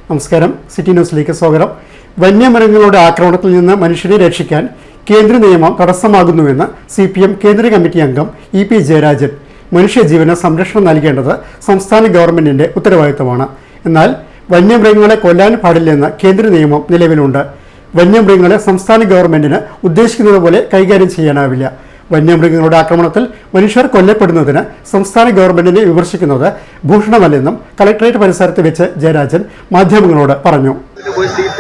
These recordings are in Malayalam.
നമസ്കാരം, സിറ്റി ന്യൂസിലേക്ക് സ്വാഗതം. വന്യമൃഗങ്ങളുടെ ആക്രമണത്തിൽ നിന്ന് മനുഷ്യരെ രക്ഷിക്കാൻ കേന്ദ്ര നിയമം തടസ്സമാകുന്നുവെന്ന് CPM കേന്ദ്ര കമ്മിറ്റി അംഗം EP ജയരാജൻ. മനുഷ്യജീവന് സംരക്ഷണം നൽകേണ്ടത് സംസ്ഥാന ഗവൺമെന്റിന്റെ ഉത്തരവാദിത്തമാണ്. എന്നാൽ വന്യമൃഗങ്ങളെ കൊല്ലാൻ പാടില്ലെന്ന് കേന്ദ്ര നിയമം നിലവിലുണ്ട്. വന്യമൃഗങ്ങളെ സംസ്ഥാന ഗവൺമെന്റിന് ഉദ്ദേശിക്കുന്നത് പോലെ കൈകാര്യം ചെയ്യാനാവില്ല. വന്യമൃഗങ്ങളുടെ ആക്രമണത്തിൽ മനുഷ്യർ കൊല്ലപ്പെടുന്നതിന് സംസ്ഥാന ഗവൺമെന്റിനെ വിമർശിക്കുന്നത് ഭൂഷണമല്ലെന്നും കളക്ടറേറ്റ് പരിസരത്ത് വെച്ച് ജയരാജൻ മാധ്യമങ്ങളോട് പറഞ്ഞു.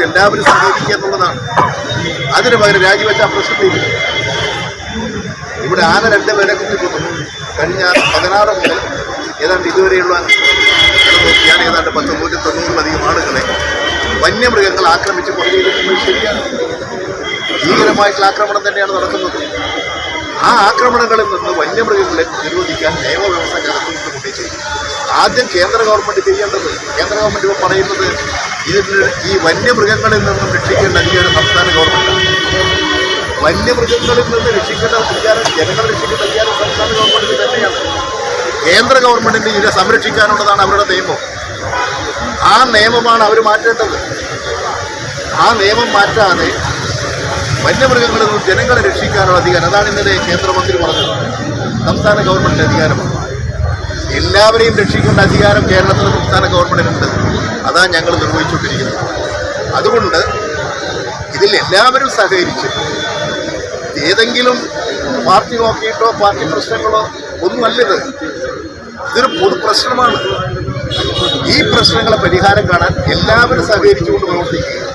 എല്ലാവരും സഹകരിക്കുന്നുള്ളതാണ്. അതിന് പകരം രാജിവെച്ച പ്രശ്നത്തില്ല. ഇവിടെ ആന 2 പേരെ കുത്തിക്കൊന്നു. കഴിഞ്ഞ 16 മുതൽ ഏതാണ്ട് ഇതുവരെയുള്ള നോക്കിയാൽ ഏതാണ്ട് 190-190 ആളുകളെ വന്യമൃഗങ്ങൾ ആക്രമിച്ച് കൊണ്ടുപോയിരിക്കുന്നത് ശരിയാണ്. ഭീകരമായിട്ടുള്ള ആക്രമണം തന്നെയാണ് നടക്കുന്നത്. ആ ആക്രമണങ്ങളിൽ നിന്ന് വന്യമൃഗങ്ങളെ നിരോധിക്കാൻ നിയമവ്യവസ്ഥ കടത്തിക്കൊണ്ടേ ചെയ്യും. ആദ്യം കേന്ദ്ര ഗവൺമെൻറ് ചെയ്യേണ്ടത്, കേന്ദ്ര ഗവൺമെൻറ് ഇപ്പോൾ പറയുന്നത് ഈ വന്യമൃഗങ്ങളിൽ നിന്നും രക്ഷിക്കേണ്ട അധികാരം സംസ്ഥാന ഗവൺമെൻറ്റാണ്. വന്യമൃഗങ്ങളിൽ നിന്ന് രക്ഷിക്കേണ്ട അധികാരം, ജനങ്ങളെ രക്ഷിക്കേണ്ട അധികാരം സംസ്ഥാന ഗവൺമെൻറ്റിന് തന്നെയാണ്. കേന്ദ്ര ഗവൺമെൻറ്റിന് ഇതിനെ സംരക്ഷിക്കാനുള്ളതാണ് അവരുടെ നിയമം. ആ നിയമമാണ് അവർ മാറ്റേണ്ടത്. ആ നിയമം മാറ്റാതെ വന്യമൃഗങ്ങളിൽ നിന്ന് ജനങ്ങളെ രക്ഷിക്കാനുള്ള അധികാരം, അതാണ് ഇന്നലെ കേന്ദ്രമന്ത്രി പറഞ്ഞത്, സംസ്ഥാന ഗവൺമെൻറ്റിൻ്റെ അധികാരമാണ്. എല്ലാവരെയും രക്ഷിക്കേണ്ട അധികാരം കേരളത്തിലെ സംസ്ഥാന ഗവൺമെൻറ്റിനുണ്ട്. അതാണ് ഞങ്ങൾ നിർവഹിച്ചുകൊണ്ടിരിക്കുന്നത്. അതുകൊണ്ട് ഇതിൽ എല്ലാവരും സഹകരിച്ച്, ഏതെങ്കിലും പാർട്ടി നോക്കിയിട്ടോ പാർട്ടി പ്രശ്നങ്ങളോ ഒന്നുമല്ലത്. ഇതൊരു പൊതു പ്രശ്നമാണ്. ഈ പ്രശ്നങ്ങളെ പരിഹാരം കാണാൻ എല്ലാവരും സഹകരിച്ചുകൊണ്ട് പ്രവർത്തിക്കുക.